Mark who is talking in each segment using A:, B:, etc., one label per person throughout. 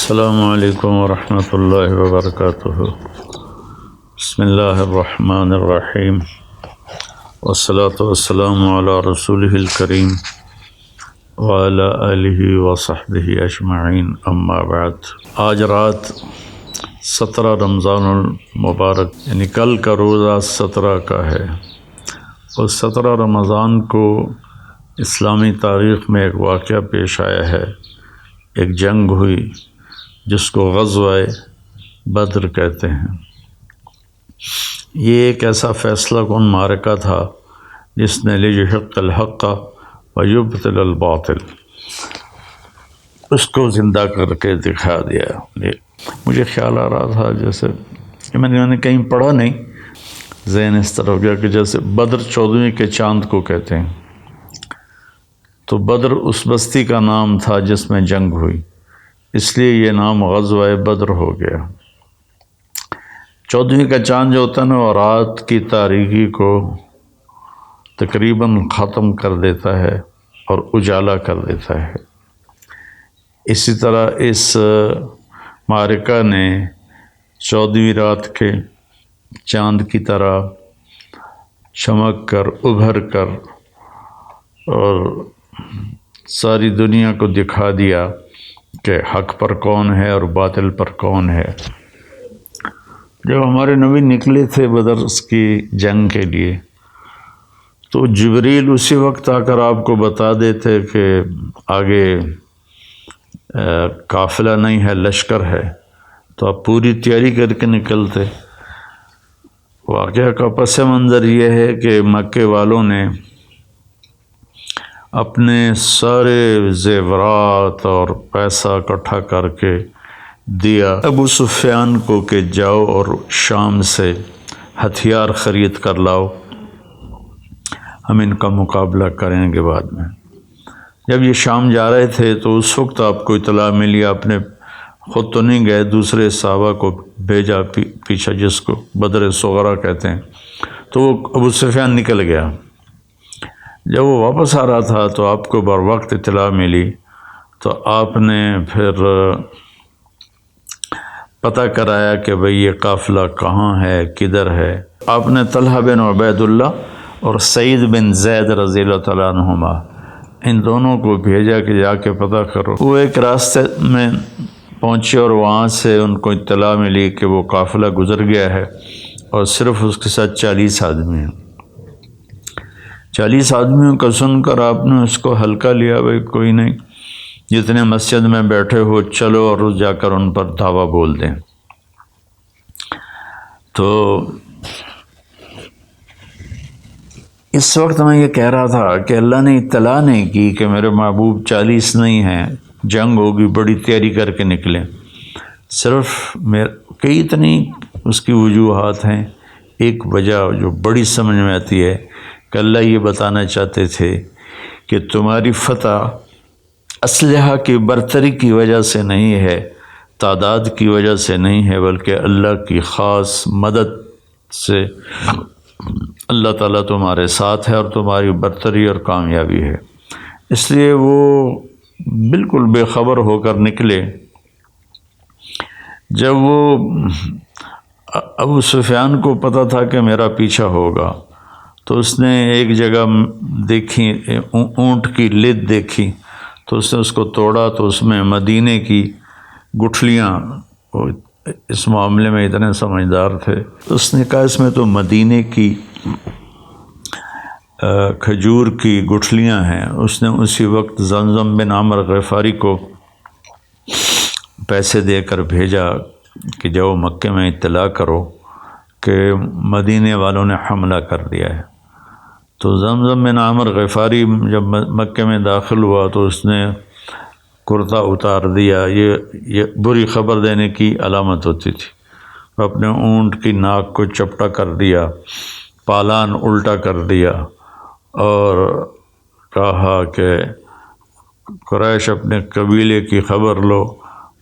A: السلام علیکم ورحمۃ اللہ وبرکاتہ۔ بسم اللہ الرحمن الرحیم، والصلاة والسلام علی رسولہ الکریم وعلی آلہ وصحبہ اجمعین، اما بعد۔ آج رات 17 رمضان المبارک، یعنی کل کا روزہ 17 کا ہے، اور 17 رمضان کو اسلامی تاریخ میں ایک واقعہ پیش آیا ہے۔ ایک جنگ ہوئی جس کو غزوہ بدر کہتے ہیں۔ یہ ایک ایسا فیصلہ کن معرکہ تھا جس نے لیحق الحق ویبطل الباطل، اس کو زندہ کر کے دکھا دیا۔ مجھے خیال آ رہا تھا جیسے میں نے کہیں پڑھا نہیں، ذہن اس طرف گیا کہ جیسے بدر 14ویں کے چاند کو کہتے ہیں، تو بدر اس بستی کا نام تھا جس میں جنگ ہوئی، اس لیے یہ نام غزوہ بدر ہو گیا۔ 14ویں کا چاند جو ہوتا ہے نا، وہ رات کی تاریکی کو تقریباً ختم کر دیتا ہے اور اجالا کر دیتا ہے۔ اسی طرح اس معرکہ نے 14ویں رات کے چاند کی طرح چمک کر ابھر کر اور ساری دنیا کو دکھا دیا کہ حق پر کون ہے اور باطل پر کون ہے۔ جب ہمارے نبی نکلے تھے بدر کی جنگ کے لیے، تو جبریل اسی وقت آ کر آپ کو بتا دیتے کہ آگے قافلہ نہیں ہے، لشکر ہے، تو آپ پوری تیاری کر کے نکلتے۔ واقعہ کا پس منظر یہ ہے کہ مکے والوں نے اپنے سارے زیورات اور پیسہ اکٹھا کر کے دیا ابو سفیان کو کہ جاؤ اور شام سے ہتھیار خرید کر لاؤ، ہم ان کا مقابلہ کریں گے بعد میں۔ جب یہ شام جا رہے تھے تو اس وقت آپ کو اطلاع ملی، آپ نے خود تو نہیں گئے، دوسرے صحابہ کو بھیجا پیچھے، جس کو بدر صغرا کہتے ہیں، تو وہ ابو سفیان نکل گیا۔ جب وہ واپس آ رہا تھا تو آپ کو بر وقت اطلاع ملی، تو آپ نے پھر پتہ کرایا کہ بھئی یہ قافلہ کہاں ہے، کدھر ہے۔ آپ نے طلحہ بن عبید اللہ اور سعید بن زید رضی اللہ تعالیٰ عنہما، ان دونوں کو بھیجا کہ جا کے پتہ کرو۔ وہ ایک راستے میں پہنچے اور وہاں سے ان کو اطلاع ملی کہ وہ قافلہ گزر گیا ہے اور صرف اس کے ساتھ 40 آدمی ہیں۔ 40 آدمیوں کا سن کر آپ نے اس کو ہلکا لیا، بھائی کوئی نہیں، جتنے مسجد میں بیٹھے ہو چلو اور جا کر ان پر دعویٰ بول دیں۔ تو اس وقت میں یہ کہہ رہا تھا کہ اللہ نے اطلاع نہیں کی کہ میرے محبوب 40 نہیں ہیں، جنگ ہوگی، بڑی تیاری کر کے نکلیں۔ صرف کئی اتنی اس کی وجوہات ہیں۔ ایک وجہ جو بڑی سمجھ میں آتی ہے کہ اللہ یہ بتانا چاہتے تھے کہ تمہاری فتح اسلحہ کی برتری کی وجہ سے نہیں ہے، تعداد کی وجہ سے نہیں ہے، بلکہ اللہ کی خاص مدد سے اللہ تعالیٰ تمہارے ساتھ ہے اور تمہاری برتری اور کامیابی ہے۔ اس لیے وہ بالکل بے خبر ہو کر نکلے۔ جب وہ ابو سفیان کو پتہ تھا کہ میرا پیچھا ہوگا، تو اس نے ایک جگہ دیکھی، اونٹ کی لد دیکھی، تو اس نے اس کو توڑا، تو اس میں مدینے کی گٹھلیاں، اس معاملے میں اتنے سمجھدار تھے، اس نے کہا اس میں تو مدینے کی کھجور کی گٹھلیاں ہیں۔ اس نے اسی وقت زمزم بن عامر غفاری کو پیسے دے کر بھیجا کہ جاؤ مکے میں اطلاع کرو کہ مدینے والوں نے حملہ کر دیا ہے۔ تو زمزم بن عامر غفاری جب مکے میں داخل ہوا تو اس نے کرتا اتار دیا۔ یہ بری خبر دینے کی علامت ہوتی تھی۔ اپنے اونٹ کی ناک کو چپٹا کر دیا، پالان الٹا کر دیا، اور کہا کہ قریش اپنے قبیلے کی خبر لو،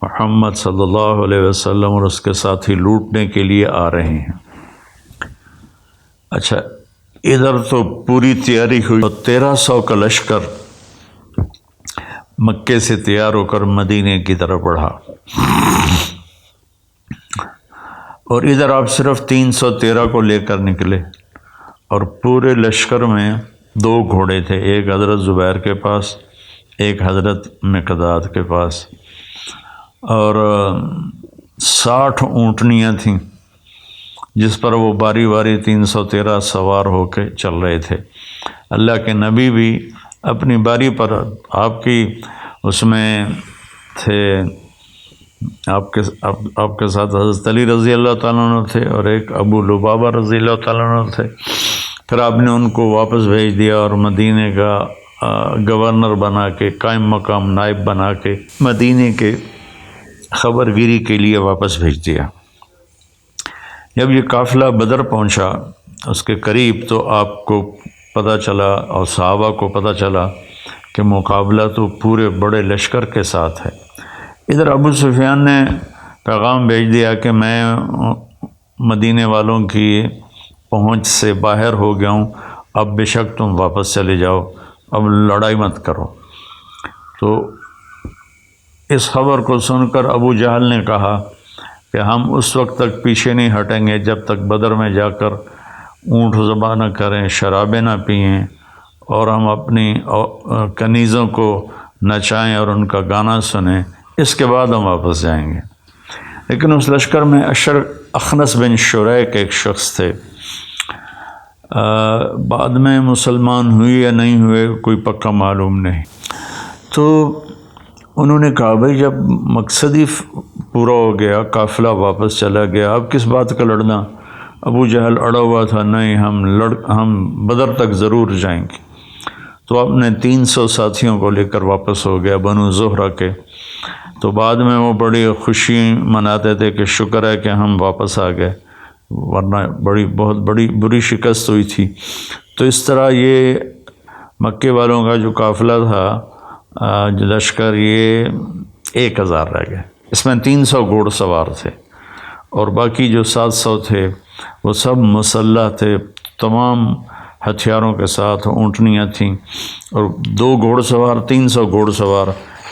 A: محمد صلی اللہ علیہ وسلم اور اس کے ساتھی لوٹنے کے لیے آ رہے ہیں۔ اچھا، ادھر تو پوری تیاری ہوئی اور 1300 کا لشکر مکے سے تیار ہو کر مدینے کی طرف بڑھا، اور ادھر آپ صرف 313 کو لے کر نکلے، اور پورے لشکر میں 2 گھوڑے تھے، ایک حضرت زبیر کے پاس، ایک حضرت مقداد کے پاس، اور 60 اونٹنیاں تھیں جس پر وہ باری باری 313 سوار ہو کے چل رہے تھے۔ اللہ کے نبی بھی اپنی باری پر، آپ کی اس میں تھے، آپ کے ساتھ حضرت علی رضی اللہ تعالیٰ عنہ تھے، اور ایک ابو لبابہ رضی اللہ تعالیٰ عنہ تھے۔ پھر آپ نے ان کو واپس بھیج دیا اور مدینے کا گورنر بنا کے، قائم مقام نائب بنا کے مدینے کے خبر گیری کے لیے واپس بھیج دیا۔ جب یہ قافلہ بدر پہنچا اس کے قریب، تو آپ کو پتہ چلا اور صحابہ کو پتہ چلا کہ مقابلہ تو پورے بڑے لشکر کے ساتھ ہے۔ ادھر ابو سفیان نے پیغام بھیج دیا کہ میں مدینے والوں کی پہنچ سے باہر ہو گیا ہوں، اب بے شک تم واپس چلے جاؤ، اب لڑائی مت کرو۔ تو اس خبر کو سن کر ابو جہل نے کہا کہ ہم اس وقت تک پیچھے نہیں ہٹیں گے جب تک بدر میں جا کر اونٹ ذبح نہ کریں، شرابیں نہ پئیں، اور ہم اپنی کنیزوں کو نچائیں اور ان کا گانا سنیں، اس کے بعد ہم واپس جائیں گے۔ لیکن اس لشکر میں اخنس بن شریک ایک شخص تھے، بعد میں مسلمان ہوئے یا نہیں ہوئے کوئی پکا معلوم نہیں۔ تو انہوں نے کہا بھائی جب مقصد ہی پورا ہو گیا، قافلہ واپس چلا گیا، اب کس بات کا لڑنا؟ ابو جہل اڑا ہوا تھا، نہیں ہم بدر تک ضرور جائیں گے۔ تو اپنے 300 ساتھیوں کو لے کر واپس ہو گیا بنو زہرہ کے۔ تو بعد میں وہ بڑی خوشی مناتے تھے کہ شکر ہے کہ ہم واپس آ گئے، ورنہ بہت بری شکست ہوئی تھی۔ تو اس طرح یہ مکے والوں کا جو قافلہ تھا، جو لشکر، یہ 1000 رہ گئے۔ اس میں 300 گھوڑ سوار تھے، اور باقی جو 700 تھے وہ سب مسلح تھے، تمام ہتھیاروں کے ساتھ، اونٹنیاں تھیں، اور 2 گھوڑ سوار، 300 گھوڑ سوار۔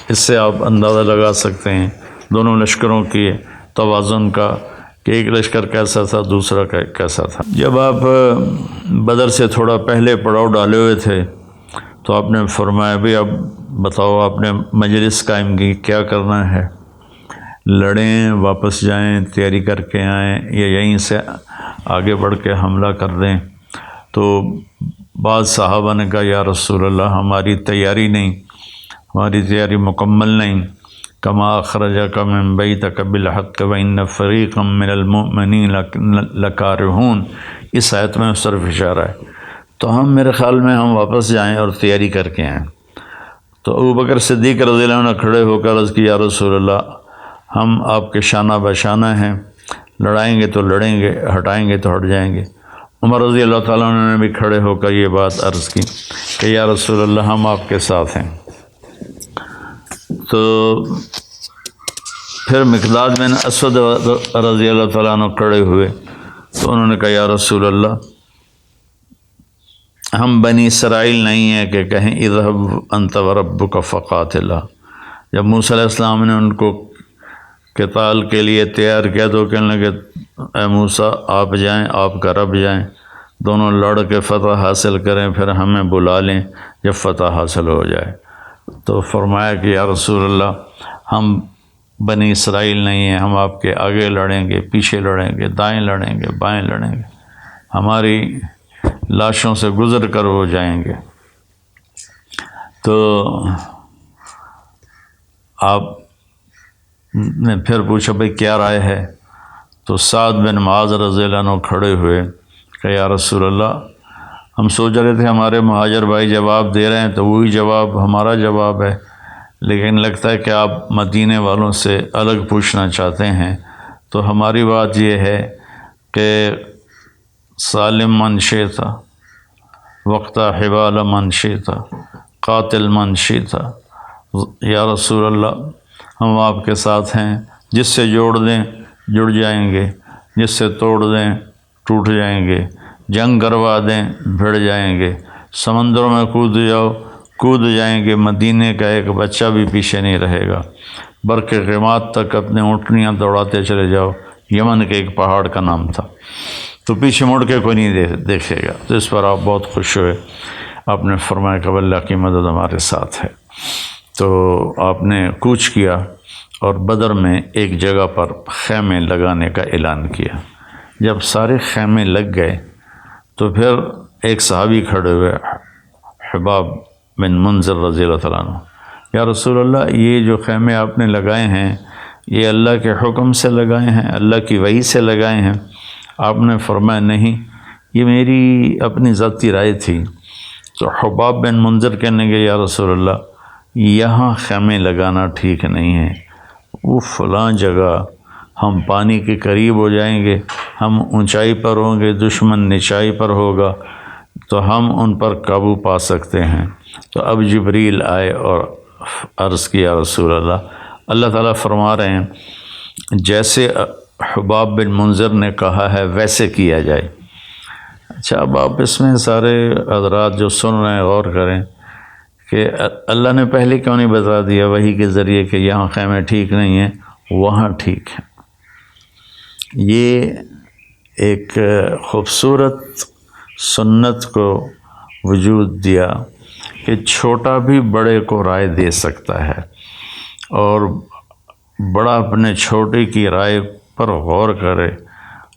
A: اس سے آپ اندازہ لگا سکتے ہیں دونوں لشکروں کی توازن کا، کہ ایک لشکر کیسا تھا، دوسرا کیسا تھا۔ جب آپ بدر سے تھوڑا پہلے پڑاؤ ڈالے ہوئے تھے تو آپ نے فرمایا بھی اب بتاؤ آپ نے مجلس قائم کی، کیا کرنا ہے؟ لڑیں، واپس جائیں، تیاری کر کے آئیں، یا یہیں سے آگے بڑھ کے حملہ کر دیں؟ تو بعض صحابہ نے کہا یا رسول اللہ ہماری تیاری نہیں، ہماری تیاری مکمل نہیں۔ کما اخرجک من بیتک بالحق وان فریقا من المؤمنین لکارہون، اس آیت میں اس طرف اشارہ ہے۔ تو میرے خیال میں ہم واپس جائیں اور تیاری کر کے آئیں۔ تو ابو بکر صدیق رضی اللہ عنہ کھڑے ہو کر عرض کی یا رسول اللہ ہم آپ کے شانہ بشانہ ہیں، لڑائیں گے تو لڑیں گے، ہٹائیں گے تو ہٹ جائیں گے۔ عمر رضی اللہ تعالیٰ عنہ نے بھی کھڑے ہو کر یہ بات عرض کی کہ یا رسول اللہ ہم آپ کے ساتھ ہیں۔ تو پھر مقداد بن اسود رضی اللہ تعالیٰ عنہ کھڑے ہوئے، تو انہوں نے کہا یا رسول اللہ ہم بنی اسرائیل نہیں ہیں کہ کہیں اذهب انت وربک فقاتلا۔ جب موسیٰ علیہ السلام نے ان کو قتال کے لیے تیار کیا تو کہنے لگے اے موسیٰ آپ جائیں، آپ کا رب جائیں، دونوں لڑ کے فتح حاصل کریں، پھر ہمیں بلا لیں جب فتح حاصل ہو جائے۔ تو فرمایا کہ یا رسول اللہ ہم بنی اسرائیل نہیں ہیں، ہم آپ کے آگے لڑیں گے، پیچھے لڑیں گے، دائیں لڑیں گے، بائیں لڑیں گے، ہماری لاشوں سے گزر کر وہ جائیں گے۔ تو آپ نے پھر پوچھا بھئی کیا رائے ہے؟ تو سعد بن معاذ رضی اللہ عنہ کھڑے ہوئے کہ یا رسول اللہ ہم سوچ رہے تھے ہمارے مہاجر بھائی جواب دے رہے ہیں تو وہی جواب ہمارا جواب ہے، لیکن لگتا ہے کہ آپ مدینے والوں سے الگ پوچھنا چاہتے ہیں۔ تو ہماری بات یہ ہے کہ سالم من شئت وقت حبال من شئت قاتل من شئت، یا رسول اللہ ہم آپ کے ساتھ ہیں، جس سے جوڑ دیں جڑ جائیں گے، جس سے توڑ دیں ٹوٹ جائیں گے، جنگ کروا دیں بھڑ جائیں گے، سمندروں میں کود جاؤ کود جائیں گے، مدینے کا ایک بچہ بھی پیچھے نہیں رہے گا۔ برق غماد تک اپنے اونٹنیاں دوڑاتے چلے جاؤ، یمن کے ایک پہاڑ کا نام تھا، تو پیچھے مڑ کے کوئی نہیں دیکھے گا۔ تو اس پر آپ بہت خوش ہوئے، آپ نے فرمایا کہ اللہ کی مدد ہمارے ساتھ ہے۔ تو آپ نے کوچ کیا اور بدر میں ایک جگہ پر خیمے لگانے کا اعلان کیا۔ جب سارے خیمے لگ گئے تو پھر ایک صحابی کھڑے ہوئے، حباب بن منذر رضی اللہ تعالیٰ عنہ، یا رسول اللہ، یہ جو خیمے آپ نے لگائے ہیں یہ اللہ کے حکم سے لگائے ہیں، اللہ کی وحی سے لگائے ہیں؟ آپ نے فرمایا نہیں، یہ میری اپنی ذاتی رائے تھی۔ تو حباب بن منذر کہنے لگے، یا رسول اللہ، یہاں خیمے لگانا ٹھیک نہیں ہے، وہ فلاں جگہ ہم پانی کے قریب ہو جائیں گے، ہم اونچائی پر ہوں گے، دشمن نچائی پر ہوگا، تو ہم ان پر قابو پا سکتے ہیں۔ تو اب جبریل آئے اور عرض کیا، رسول اللہ، اللہ تعالیٰ فرما رہے ہیں جیسے حباب بن منذر نے کہا ہے ویسے کیا جائے۔ اچھا، اب آپ اس میں سارے حضرات جو سن رہے ہیں غور کریں کہ اللہ نے پہلے کیوں نہیں بتا دیا وحی کے ذریعے کہ یہاں خیمے ٹھیک نہیں ہیں، وہاں ٹھیک ہیں۔ یہ ایک خوبصورت سنت کو وجود دیا کہ چھوٹا بھی بڑے کو رائے دے سکتا ہے، اور بڑا اپنے چھوٹے کی رائے پر غور کرے۔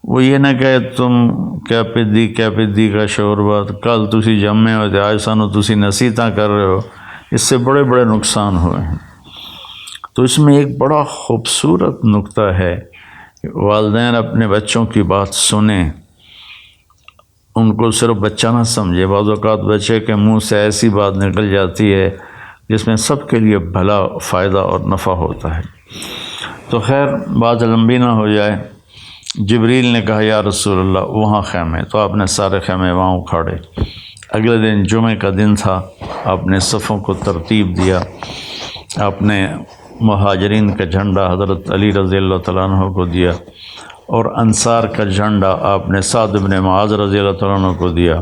A: وہ یہ نہ کہے تم کیا پدی کا شوربہ، کل تسی جمے ہو تے آج سانو تسی نصیحتاں کر رہے ہو، اس سے بڑے بڑے نقصان ہوئے ہیں۔ تو اس میں ایک بڑا خوبصورت نقطہ ہے کہ والدین اپنے بچوں کی بات سنیں، ان کو صرف بچہ نہ سمجھے۔ بعض اوقات بچے کے منہ سے ایسی بات نکل جاتی ہے جس میں سب کے لیے بھلا، فائدہ اور نفع ہوتا ہے۔ تو خیر، بات لمبی نہ ہو جائے، جبریل نے کہا، یا رسول اللہ، وہاں خیمے۔ تو آپ نے سارے خیمے وہاں اکھاڑے۔ اگلے دن جمعہ کا دن تھا، آپ نے صفوں کو ترتیب دیا، آپ نے مہاجرین کا جھنڈا حضرت علی رضی اللہ تعالیٰ عنہ کو دیا، اور انصار کا جھنڈا آپ نے سعد بن معاذ رضی اللہ تعالیٰ عنہ کو دیا۔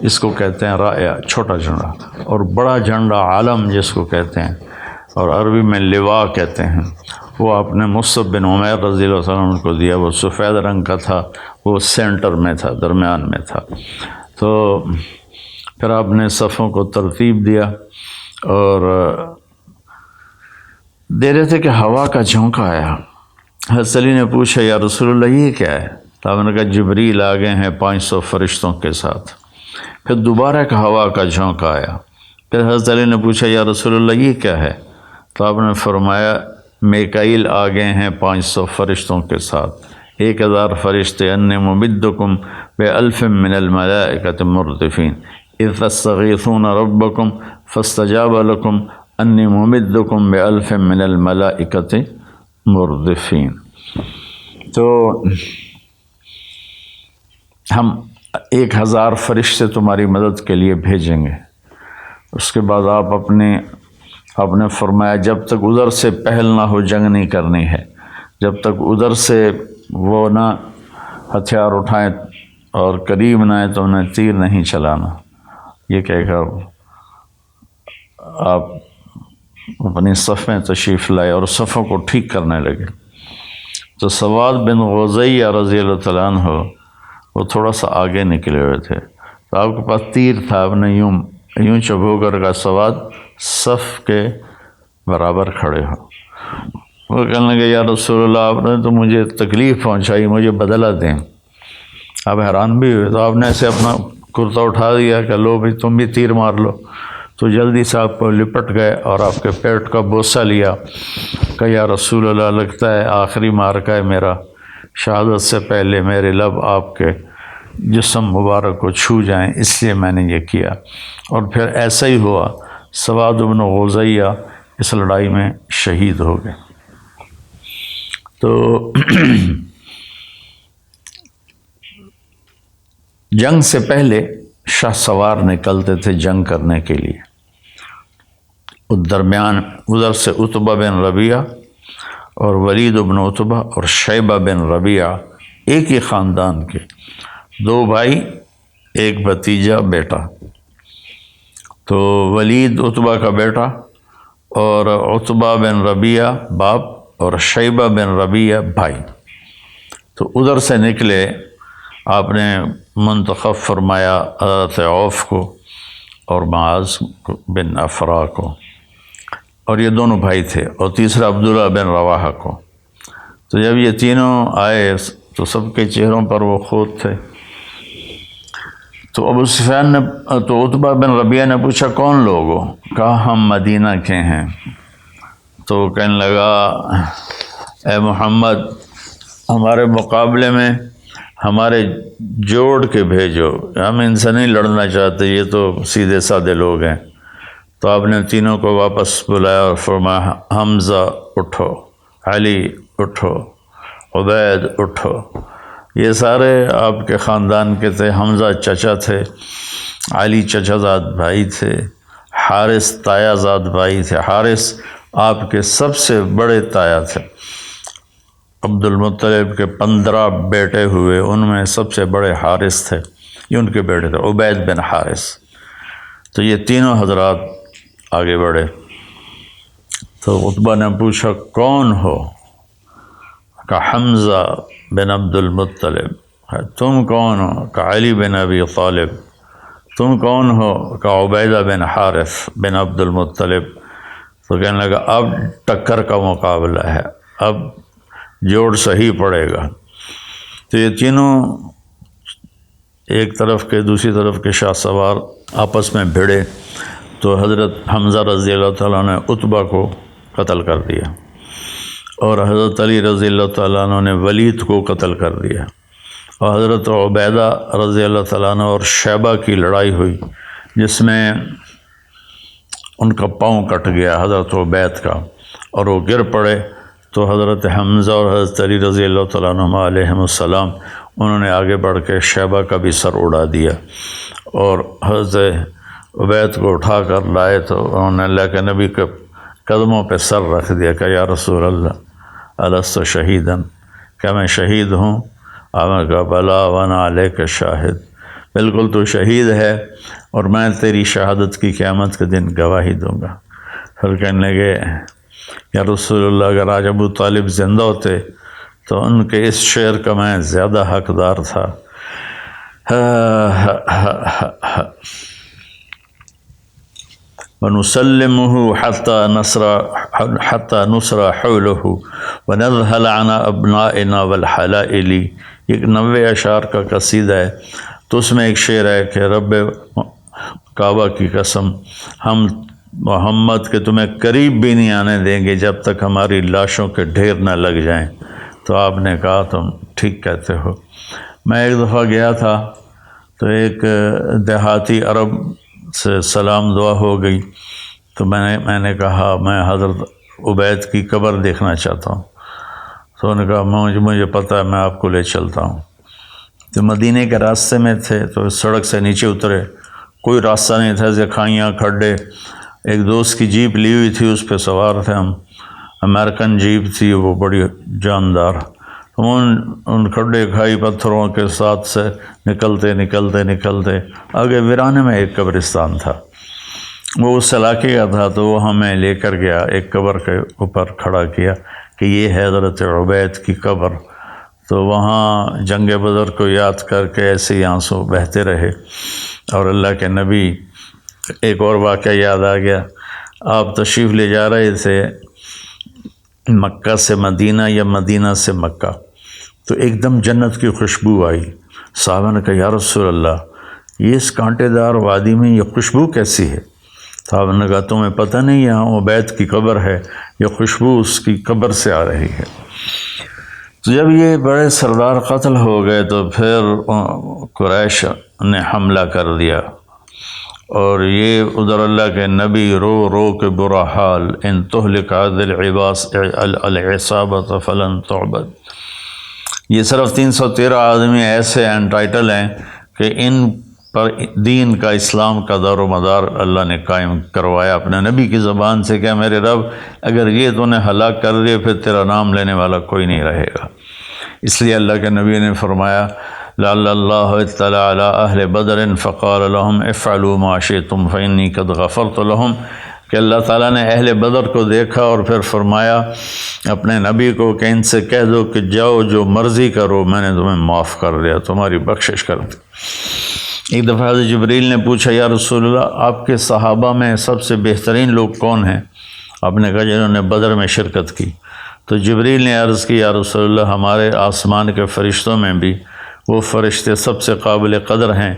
A: اس کو کہتے ہیں رایا، چھوٹا جھنڈا، اور بڑا جھنڈا عالم جس کو کہتے ہیں، اور عربی میں لواء کہتے ہیں، وہ آپ نے مصعب بن عمیر رضی اللہ تعالیٰ عنہ کو دیا۔ وہ سفید رنگ کا تھا، وہ سینٹر میں تھا، درمیان میں تھا۔ تو پھر آپ نے صفوں کو ترتیب دیا اور دے رہے تھے کہ ہوا کا جھونکا آیا۔ حضرت علی نے پوچھا، یا رسول اللہ، یہ کیا ہے؟ تو آپ نے کہا، جبریل آ گئے ہیں 500 فرشتوں کے ساتھ۔ پھر دوبارہ ایک ہوا کا جھونکا آیا۔ پھر حضرت علی نے پوچھا، یا رسول اللہ، یہ کیا ہے؟ تو آپ نے فرمایا، میکائیل آ گئے ہیں 500 فرشتوں کے ساتھ، 1000 فرشتے، انی ممدکم بألف من الملائکۃ مردفین اذ تستغیثون ربکم فاستجاب لکم انی ممدکم بألف من الملائکۃ مردفین۔ تو ہم 1000 فرشتے تمہاری مدد کے لیے بھیجیں گے۔ اس کے بعد آپ نے فرمایا، جب تک ادھر سے پہل نہ ہو جنگ نہیں کرنی ہے، جب تک ادھر سے وہ نہ ہتھیار اٹھائیں اور قریب نہ آئے تو انہیں تیر نہیں چلانا۔ یہ کہہ کر آپ اپنی صف میں تشریف لائے اور صفوں کو ٹھیک کرنے لگے۔ تو سواد بن غزیہ رضی اللہ تعالیٰ عنہ وہ تھوڑا سا آگے نکلے ہوئے تھے، تو آپ کے پاس تیر تھا، آپ نے یوں چبو کر کا سواد صف کے برابر کھڑے ہو۔ وہ کہنے لگے، یا رسول اللہ، آپ نے تو مجھے تکلیف پہنچائی، مجھے بدلہ دیں۔ آپ حیران بھی ہوئے، تو آپ نے ایسے اپنا کرتا اٹھا دیا کہ لو بھائی تم بھی تیر مار لو۔ تو جلدی سے آپ کو لپٹ گئے اور آپ کے پیٹ کا بوسہ لیا کہ یا رسول اللہ، لگتا ہے آخری مارکہ ہے میرا، شہادت سے پہلے میرے لب آپ کے جسم مبارک کو چھو جائیں، اس لیے میں نے یہ کیا۔ اور پھر ایسا ہی ہوا، سواد بن غزیہ اس لڑائی میں شہید ہو گئے۔ تو جنگ سے پہلے شاہ سوار نکلتے تھے جنگ کرنے کے لیے۔ درمیان ادھر سے عتبہ بن ربیعہ اور ولید بن عتبہ اور شیبہ بن ربیعہ، ایک ہی خاندان کے 2 بھائی، ایک بھتیجا بیٹا، تو ولید عتبہ کا بیٹا اور عتبہ بن ربیعہ باپ اور شیبہ بن ربیعہ بھائی، تو ادھر سے نکلے، آپ نے منتخب فرمایا حضرت عوف کو اور معاذ بن افرا کو، اور یہ دونوں بھائی تھے، اور تیسرا عبداللہ بن رواحہ کو۔ تو جب یہ تینوں آئے تو سب کے چہروں پر وہ خود تھے۔ تو ابو سفیان نے، تو عتبہ بن ربیعہ نے پوچھا کون لوگ ہو؟ کہا ہم مدینہ کے ہیں۔ تو کہنے لگا اے محمد، ہمارے مقابلے میں ہمارے جوڑ کے بھیجو، ہم ان سے نہیں لڑنا چاہتے، یہ تو سیدھے سادے لوگ ہیں۔ تو آپ نے تینوں کو واپس بلایا اور فرمایا حمزہ اٹھو، علی اٹھو، عبید اٹھو۔ یہ سارے آپ کے خاندان کے تھے۔ حمزہ چچا تھے، علی چچا زاد بھائی تھے، حارث تایا زاد بھائی تھے۔ حارث آپ کے سب سے بڑے تایا تھے۔ عبد المطلب کے 15 بیٹے ہوئے، ان میں سب سے بڑے حارث تھے، یہ ان کے بیٹے تھے، عبید بن حارث۔ تو یہ تینوں حضرات آگے بڑھے۔ تو عتبہ نے پوچھا کون ہو؟ کہا حمزہ بن عبد المطلب۔ تم کون ہو؟ کہا علی بن ابی طالب۔ تم کون ہو؟ کہا عبیدہ بن حارث بن عبد المطلب۔ تو کہنے لگا اب ٹکر کا مقابلہ ہے، اب جوڑ صحیح پڑے گا۔ تو یہ تینوں ایک طرف کے دوسری طرف کے شاہ سوار آپس میں بھیڑے، تو حضرت حمزہ رضی اللہ تعالیٰ نے عتبہ کو قتل کر دیا، اور حضرت علی رضی اللہ تعالیٰ عنہ نے ولید کو قتل کر دیا، اور حضرت عبیدہ رضی اللہ تعالیٰ عنہ اور شیبہ کی لڑائی ہوئی، جس میں ان کا پاؤں کٹ گیا حضرت عبید کا، اور وہ گر پڑے۔ تو حضرت حمزہ اور حضرت علی رضی اللہ تعالیٰ عنہ علیہم السلام، انہوں نے آگے بڑھ کے شیبہ کا بھی سر اڑا دیا، اور حضرت عبید کو اٹھا کر لائے تو انہوں نے اللہ کے نبی کے قدموں پہ سر رکھ دیا کہ یا رسول اللہ الست شہیداً، کیا میں شہید ہوں؟ آپ نے کہا بلا وانا علیک شاہد، بالکل تو شہید ہے اور میں تیری شہادت کی قیامت کے دن گواہی دوں گا۔ پھر کہنے لگے یا رسول اللہ اگر آج ابو طالب زندہ ہوتے تو ان کے اس شعر کا میں زیادہ حقدار تھا۔ وَنُسَلِّمُهُ حَتَّى نُصْرَ حَوْلَهُ وَنَذْهَلَ عَنَ أَبْنَائِنَا وَالْحَلَائِلِ، ایک 90 اشعار کا قصیدہ ہے۔ تو اس میں ایک شعر ہے کہ رب کعبہ کی قسم، ہم محمد کے تمہیں قریب بھی نہیں آنے دیں گے جب تک ہماری لاشوں کے ڈھیر نہ لگ جائیں۔ تو آپ نے کہا تم ٹھیک کہتے ہو۔ میں ایک دفعہ گیا تھا تو ایک دیہاتی عرب سے سلام دعا ہو گئی، تو میں نے کہا میں حضرت عبید کی قبر دیکھنا چاہتا ہوں۔ تو انہوں نے کہا مجھے پتہ ہے، میں آپ کو لے چلتا ہوں۔ تو مدینے کے راستے میں تھے تو سڑک سے نیچے اترے، کوئی راستہ نہیں تھا، ایسے کھائیاں کھڈے۔ ایک دوست کی جیپ لی ہوئی تھی، اس پہ سوار تھے ہم، امریکن جیپ تھی وہ بڑی جاندار۔ ہم ان کھڈے کھائی پتھروں کے ساتھ سے نکلتے آگے ویرانے میں ایک قبرستان تھا، وہ اس علاقے کا تھا، تو وہ ہمیں لے کر گیا، ایک قبر کے اوپر کھڑا کیا کہ یہ ہے حضرت عبید کی قبر۔ تو وہاں جنگ بدر کو یاد کر کے ایسے ہی آنسو بہتے رہے، اور اللہ کے نبی، ایک اور واقعہ یاد آ گیا، آپ تشریف لے جا رہے تھے مکہ سے مدینہ یا مدینہ سے مکہ، تو ایک دم جنت کی خوشبو آئی۔ صحابہ نے کہا یا رسول اللہ یہ اس کانٹے دار وادی میں یہ خوشبو کیسی ہے؟ صحابہ نے کہا تمہیں پتہ نہیں یہاں عبید کی قبر ہے، یہ خوشبو اس کی قبر سے آ رہی ہے۔ تو جب یہ بڑے سردار قتل ہو گئے تو پھر قریش نے حملہ کر دیا، اور یہ ادھر اللہ کے نبی رو رو کے برا حال، ان تہلک عدل العصابۃ فلن تعبد۔ یہ صرف 313 آدمی ایسے انٹائٹل ہیں کہ ان پر دین کا، اسلام کا دار و مدار اللہ نے قائم کروایا اپنے نبی کی زبان سے کہ میرے رب اگر یہ تو نے ہلاک کر دیا پھر تیرا نام لینے والا کوئی نہیں رہے گا۔ اس لیے اللہ کے نبی نے فرمایا لعل اللہ اطلع علی اہل بدر فقال لهم افعلوا ما شئتم فانی قد غفرت لهم، کہ اللہ تعالیٰ نے اہل بدر کو دیکھا اور پھر فرمایا اپنے نبی کو کہ ان سے کہہ دو کہ جاؤ جو مرضی کرو، میں نے تمہیں معاف کر دیا، تمہاری بخشش کر دی۔ ایک دفعہ حضرت جبریل نے پوچھا یا رسول اللہ آپ کے صحابہ میں سب سے بہترین لوگ کون ہیں؟ آپ نے کہا جنہوں نے بدر میں شرکت کی۔ تو جبریل نے عرض کی یا رسول اللہ ہمارے آسمان کے فرشتوں میں بھی وہ فرشتے سب سے قابل قدر ہیں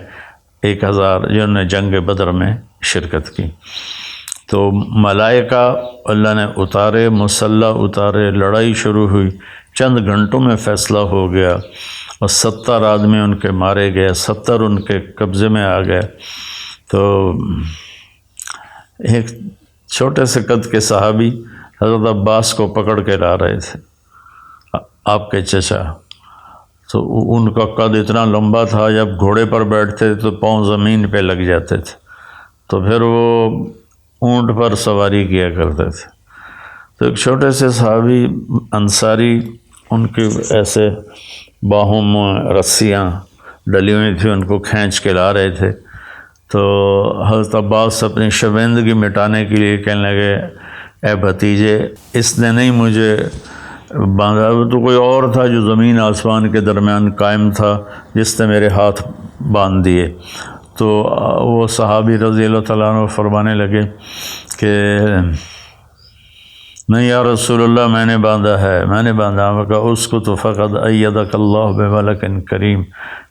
A: 1000 جنہوں نے جنگ بدر میں شرکت کی۔ تو ملائکہ اللہ نے اتارے، مسلح اتارے، لڑائی شروع ہوئی، چند گھنٹوں میں فیصلہ ہو گیا اور 70 آدمی ان کے مارے گئے، 70 ان کے قبضے میں آ گئے۔ تو ایک چھوٹے سے قد کے صحابی حضرت عباس کو پکڑ کے لا رہے تھے، آپ کے چچا، تو ان کا قد اتنا لمبا تھا جب گھوڑے پر بیٹھتے تو پاؤں زمین پہ لگ جاتے تھے، تو پھر وہ اونٹ پر سواری کیا کرتے تھے۔ تو ایک چھوٹے سے صحابی انصاری، ان کے ایسے باہوں میں رسیاں ڈلی ہوئی تھیں، ان کو کھینچ کے لا رہے تھے۔ تو حضرت عباس اپنی شرمندگی مٹانے کے لیے کہنے لگے اے بھتیجے اس نے نہیں مجھے باندھا، تو کوئی اور تھا جو زمین آسمان کے درمیان قائم تھا جس نے میرے ہاتھ باندھ دیے۔ تو وہ صحابی رضی اللہ تعالیٰ عنہ فرمانے لگے کہ نہیں یا رسول اللہ میں نے باندھا ہے، میں نے باندھا۔ میں کہا اس کو تو فقط ایدک اللہ بملک کریم،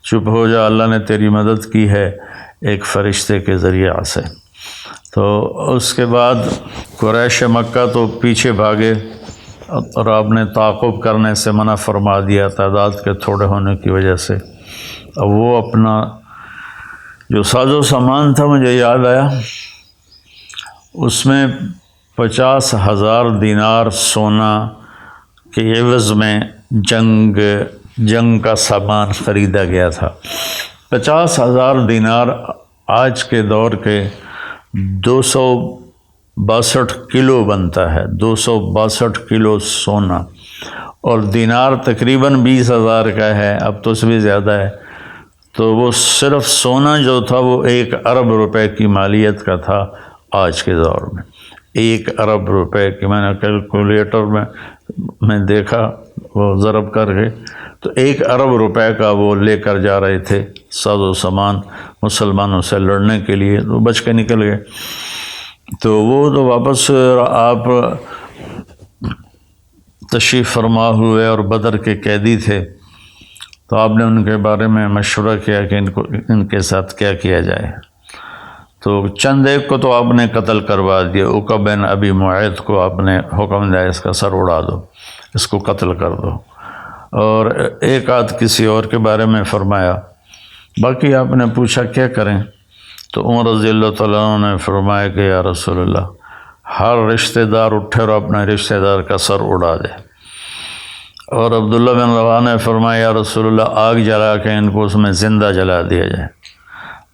A: چپ ہو جا، اللہ نے تیری مدد کی ہے ایک فرشتے کے ذریعہ سے۔ تو اس کے بعد قریش مکہ تو پیچھے بھاگے اور آپ نے تعاقب کرنے سے منع فرما دیا تعداد کے تھوڑے ہونے کی وجہ سے۔ اب وہ اپنا جو ساز و سامان تھا مجھے یاد آیا، اس میں 50,000 دینار سونا کے عوض میں جنگ کا سامان خریدا گیا تھا۔ 50,000 دینار آج کے دور کے 262 کلو بنتا ہے، 262 کلو سونا، اور دینار تقریباً 20,000 کا ہے، اب تو اس بھی زیادہ ہے۔ تو وہ صرف سونا جو تھا وہ 1 ارب روپے کی مالیت کا تھا آج کے دور میں۔ 1 ارب روپے کی، میں نے کیلکولیٹر میں دیکھا وہ ضرب کر کے، تو 1 ارب روپے کا وہ لے کر جا رہے تھے ساز و سامان مسلمانوں سے لڑنے کے لیے، تو بچ کے نکل گئے۔ تو وہ تو واپس آپ تشریف فرما ہوئے اور بدر کے قیدی تھے، تو آپ نے ان کے بارے میں مشورہ کیا کہ ان کے ساتھ کیا کیا جائے۔ تو چند ایک کو تو آپ نے قتل کروا دیا، عقبہ بن ابی معیط کو آپ نے حکم دیا اس کا سر اڑا دو، اس کو قتل کر دو، اور ایک آدھ کسی اور کے بارے میں فرمایا۔ باقی آپ نے پوچھا کیا کریں، تو عمر رضی اللہ تعالیٰ عنہ نے فرمایا کہ یا رسول اللہ ہر رشتہ دار اٹھے اور اپنے رشتہ دار کا سر اڑا دے۔ اور عبداللہ بن رواحہ نے فرمایا یا رسول اللہ آگ جلا کے ان کو اس میں زندہ جلا دیا جائے۔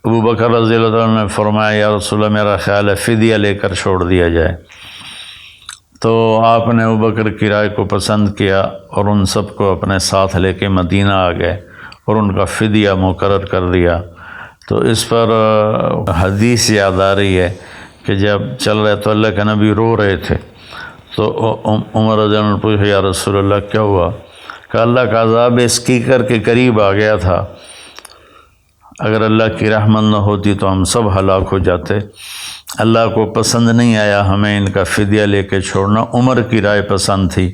A: ابو بکر رضی اللہ عنہ نے فرمایا یا رسول اللہ میرا خیال ہے فدیہ لے کر چھوڑ دیا جائے۔ تو آپ نے ابو بکر کی رائے کو پسند کیا اور ان سب کو اپنے ساتھ لے کے مدینہ آ گئے اور ان کا فدیہ مقرر کر دیا۔ تو اس پر حدیث یاد آ رہی ہے کہ جب چل رہے تو اللہ کے نبی رو رہے تھے، تو عمر رضی اللہ عنہ نے پوچھا یا رسول اللہ کیا ہوا؟ کہ اللہ کا عذاب اس کیکر کے قریب آ گیا تھا، اگر اللہ کی رحمت نہ ہوتی تو ہم سب ہلاک ہو جاتے۔ اللہ کو پسند نہیں آیا ہمیں ان کا فدیہ لے کے چھوڑنا، عمر کی رائے پسند تھی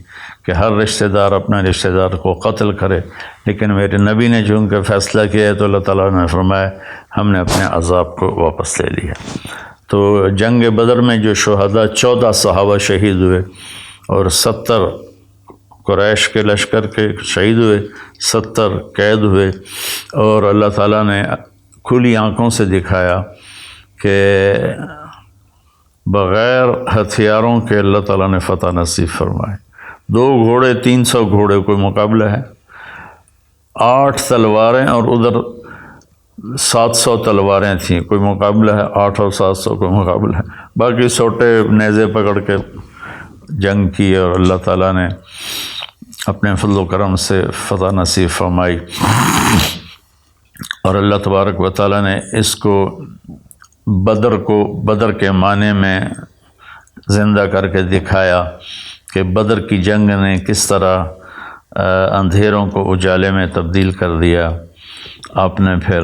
A: کہ ہر رشتہ دار اپنے رشتہ دار کو قتل کرے، لیکن میرے نبی نے چونکہ فیصلہ کیا ہے تو اللہ تعالیٰ نے فرمایا ہم نے اپنے عذاب کو واپس لے لیا۔ تو جنگ بدر میں جو شہداء 14 صحابہ شہید ہوئے اور 70 قریش کے لشکر کے شہید ہوئے، 70 قید ہوئے، اور اللہ تعالیٰ نے کھلی آنکھوں سے دکھایا کہ بغیر ہتھیاروں کے اللہ تعالیٰ نے فتح نصیب فرمائے۔ 2 گھوڑے 300 گھوڑے کوئی مقابلہ ہے، 8 تلواریں اور ادھر 700 تلواریں تھیں، کوئی مقابلہ ہے، 8 اور 700 کوئی مقابلہ ہے، باقی سوٹے نیزے پکڑ کے جنگ کی اور اللہ تعالیٰ نے اپنے فضل و کرم سے فتح نصیب فرمائی۔ اور اللہ تبارک و تعالیٰ نے اس کو بدر کے معنی میں زندہ کر کے دکھایا کہ بدر کی جنگ نے کس طرح اندھیروں کو اجالے میں تبدیل کر دیا۔ آپ نے پھر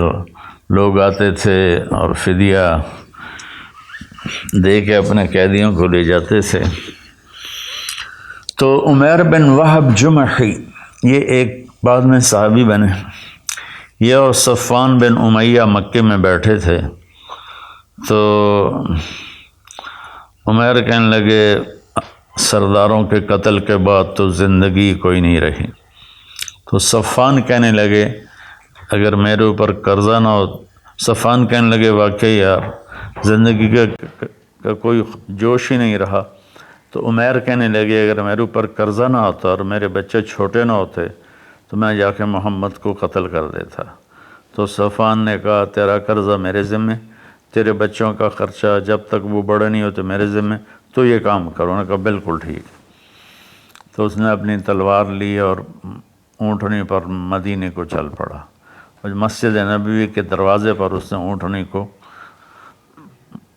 A: لوگ آتے تھے اور فدیہ دے کے اپنے قیدیوں کو لے جاتے تھے۔ تو عمیر بن وہب جمحی یہ ایک بعد میں صحابی بنے، یہ اور صفوان بن امیہ مکے میں بیٹھے تھے۔ تو عمیر کہنے لگے سرداروں کے قتل کے بعد تو زندگی کوئی نہیں رہی۔ تو صفوان کہنے لگے اگر میرے اوپر قرضہ نہ ہو، صفوان کہنے لگے واقعی یار زندگی کا کوئی جوش ہی نہیں رہا۔ تو عمیر کہنے لگے اگر میرے اوپر قرضہ نہ ہوتا اور میرے بچے چھوٹے نہ ہوتے تو میں جا کے محمد کو قتل کر دیتا۔ تو صفوان نے کہا تیرا قرضہ میرے ذمہ، تیرے بچوں کا خرچہ جب تک وہ بڑے نہیں ہوتے میرے ذمہ، تو یہ کام کرو۔ انہوں نے کہا بالکل ٹھیک۔ تو اس نے اپنی تلوار لی اور اونٹنی پر مدینے کو چل پڑا، اور مسجد نبوی کے دروازے پر اس نے اونٹنی کو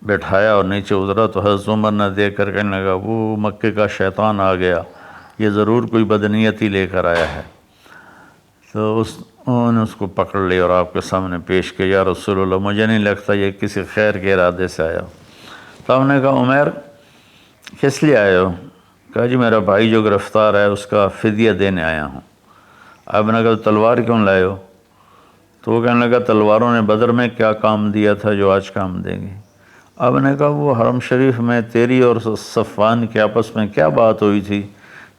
A: بٹھایا اور نیچے اترا تو حضرت عمر نے دیکھ کر کہنے لگا وہ مکے کا شیطان آ گیا، یہ ضرور کوئی بدنیتی لے کر آیا ہے۔ تو انہوں نے اس کو پکڑ لیا اور آپ کے سامنے پیش کیا، یا رسول اللہ مجھے نہیں لگتا یہ کسی خیر کے ارادے سے آیا۔ تو ہم نے کہا عمیر کس لیے آئے ہو؟ کہا جی میرا بھائی جو گرفتار ہے اس کا فدیہ دینے آیا ہوں۔ آپ نے کہا تلوار کیوں لائے ہو؟ تو وہ کہنے لگا تلواروں نے بدر میں کیا کام دیا تھا جو آج کام دیں گی؟ آپ نے کہا وہ حرم شریف میں تیری اور صفوان کے آپس میں کیا بات ہوئی تھی؟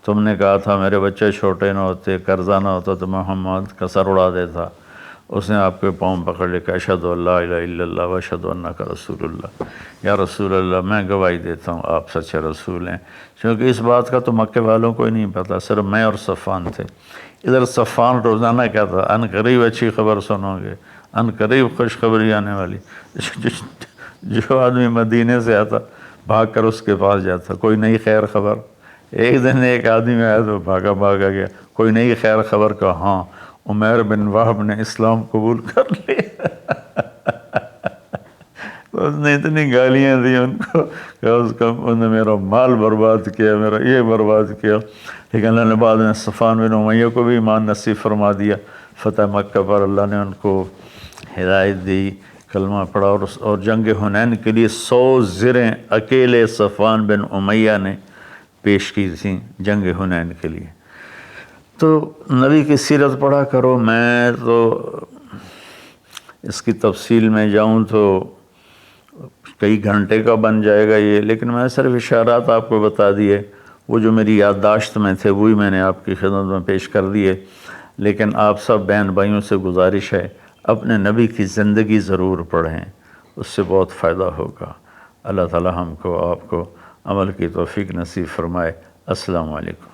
A: تم نے کہا تھا میرے بچے چھوٹے نہ ہوتے، قرضہ نہ ہوتا تو محمد کا سر اڑا دیتا۔ اس نے آپ کے پاؤں پکڑ لے کہ اشہد ان لا الہ الا اللہ و اشہد انک رسول اللہ، یا رسول اللہ میں گواہی دیتا ہوں آپ سچے رسول ہیں۔ کیونکہ اس بات کا تو مکے والوں کو ہی نہیں پتہ، صرف میں اور صفوان تھے۔ ادھر صفوان روزانہ کیا تھا ان قریب اچھی خبر سنو گے، ان قریب خوشخبری آنے والی۔ جو آدمی مدینے سے آتا بھاگ کر اس کے پاس جاتا، کوئی نئی خیر خبر۔ ایک دن ایک آدمی آیا تو بھاگا گیا، کوئی نئی خیر خبر کا، ہاں عمیر بن وہب نے اسلام قبول کر لیا۔ اس نے اتنی گالیاں دی ان کو کہ انہوں نے میرا مال برباد کیا، میرا یہ برباد کیا۔ لیکن اللہ نے بعد میں صفوان بن امیہ کو بھی ایمان نصیب فرما دیا۔ فتح مکہ پر اللہ نے ان کو ہدایت دی، کلمہ پڑھا، اور جنگ حنین کے لیے 100 زریں اکیلے صفوان بن امیہ نے پیش کی تھیں جنگ حنین کے لیے۔ تو نبی کی سیرت پڑھا کرو، میں تو اس کی تفصیل میں جاؤں تو کئی گھنٹے کا بن جائے گا یہ، لیکن میں صرف اشارات آپ کو بتا دیے، وہ جو میری یادداشت میں تھے وہی میں نے آپ کی خدمت میں پیش کر دیے۔ لیکن آپ سب بہن بھائیوں سے گزارش ہے اپنے نبی کی زندگی ضرور پڑھیں، اس سے بہت فائدہ ہوگا۔ اللہ تعالی ہم کو آپ کو عمل کی توفیق نصیب فرمائے۔ السلام علیکم۔